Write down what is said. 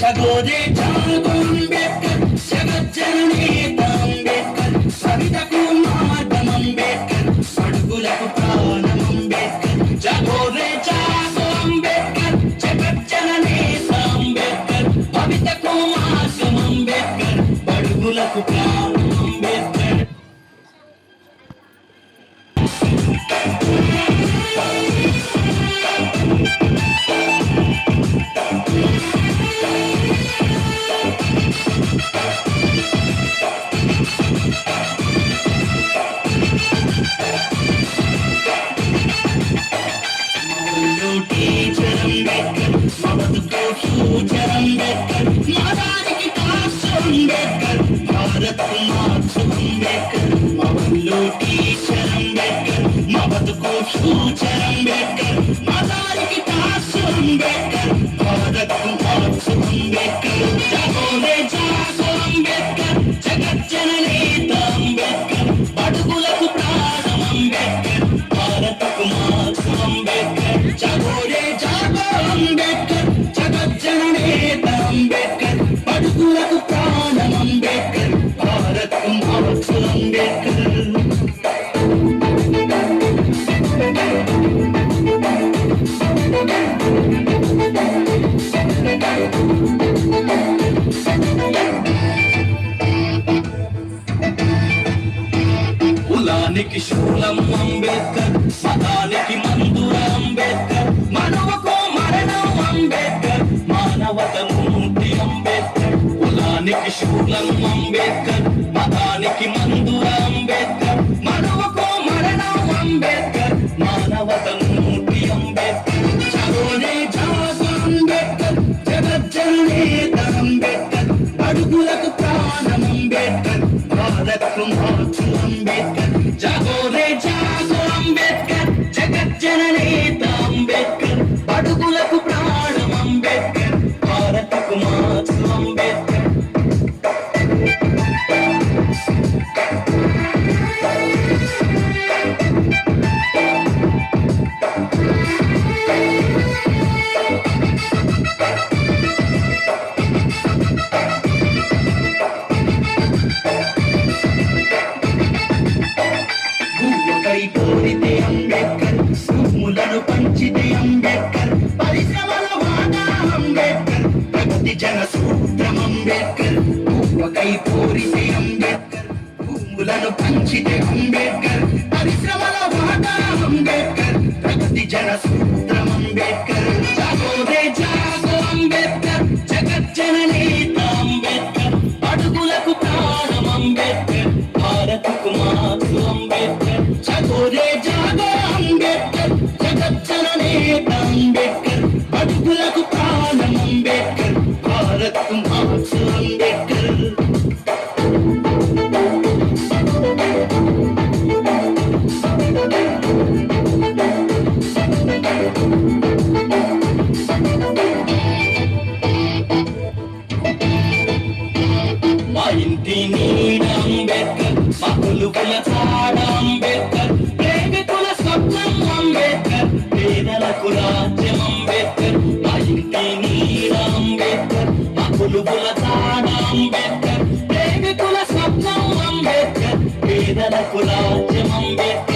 జగోరే జాగో అంబేద్కర్ జగజ్జననేత అంబేద్కర్ సవితకు మార్గం అంబేద్కర్ అడుగులకు ప్రాణం అంబేద్కర్ జగోరే జాగో అంబేద్కర్ జగజ్జననేత అంబేద్కర్ భవితకు మార్గం అంబేద్కర్ అడుగులకు ప్రాణం అంబేద్కర్ भारत को मार्क्स अंबेडकर मवल्लो टीचर अंबेडकर मवत को फ्यूचर अंबेडकर मदारी की टास्क अंबेडकर भारत को मार्क्स अंबेडकर जागोरे जागो अंबेडकर जगत जननेता अंबेडकर अडुगुలకు ప్రాణం अंबेडकर भारत को मार्क्स अंबेडकर जागोरे जागो अंबेडकर जगत जननेता अंबेडकर अडुगुలకు ప్రాణం अंबेडकर भारत को मार्क्स अंबेडकर కులానికి శూలం అంబేద్కర్ మతానికి మందుర అంబేద్కర్ మనవకు మరణం అంబేద్కర్ మానవతను ముక్తి అంబేద్కర్ కులానికి శూలం అంబేద్కర్ మతానికి మందుర అంబేద్కర్ మనవకు మరణం అంబేద్కర్ మానవతను ముక్తి అంబేద్కర్ జగోరే జాగో అంబేద్కర్ జగజ్జననేత అంబేద్కర్ అడుగులకు ప్రాణం అంబేద్కర్ भारत को मार्क्स अंबेडकर जागोरे जागो अंबेडकर जगत जननेता अंबेडकर अडुगुలకు ప్రాణం अंबेडकर भारत को मार्क्स अंबेडकर కోరితే అంబేద్కర్ భూములను పంచితే అంబేద్కర్ పరిశ్రమల వాటా అంబేద్కర్ ప్రగతి జన సూత్రం అంబేద్కర్ భూమకై కోరితే అంబేద్కర్ భూములను పంచితే అంబేద్కర్ పరిశ్రమల వాటా అంబేద్కర్ ప్రగతి జన సూత్రం అంబేద్కర్ జాగోరే జాగో అంబేద్కర్ జగత్ జననేత అంబేద్కర్ అడుగులకు ప్రాణం అంబేద్కర్ భారతకు మార్క్స్ అంబేద్కర్ जागोरे जागो अंबेडकर जगत जननेता अंबेडकर अडुगुలకు ప్రాణం अंबेडकर भारत को मार्क्स अंबेडकर మా ఇంటి నీడ అంబేద్కర్ మా కొలుకుల చాడ అంబేద్కర్ ప్రేమికుల స్వప్నం అంబేద్కర్ పేదలకు రాజ్యం అంబేద్కర్ మా ఇంటి నీడ అంబేద్కర్ మా కొలుకుల చాడ అంబేద్కర్ ప్రేమికుల స్వప్నం అంబేద్కర్ పేదలకు రాజ్యం అంబేద్కర్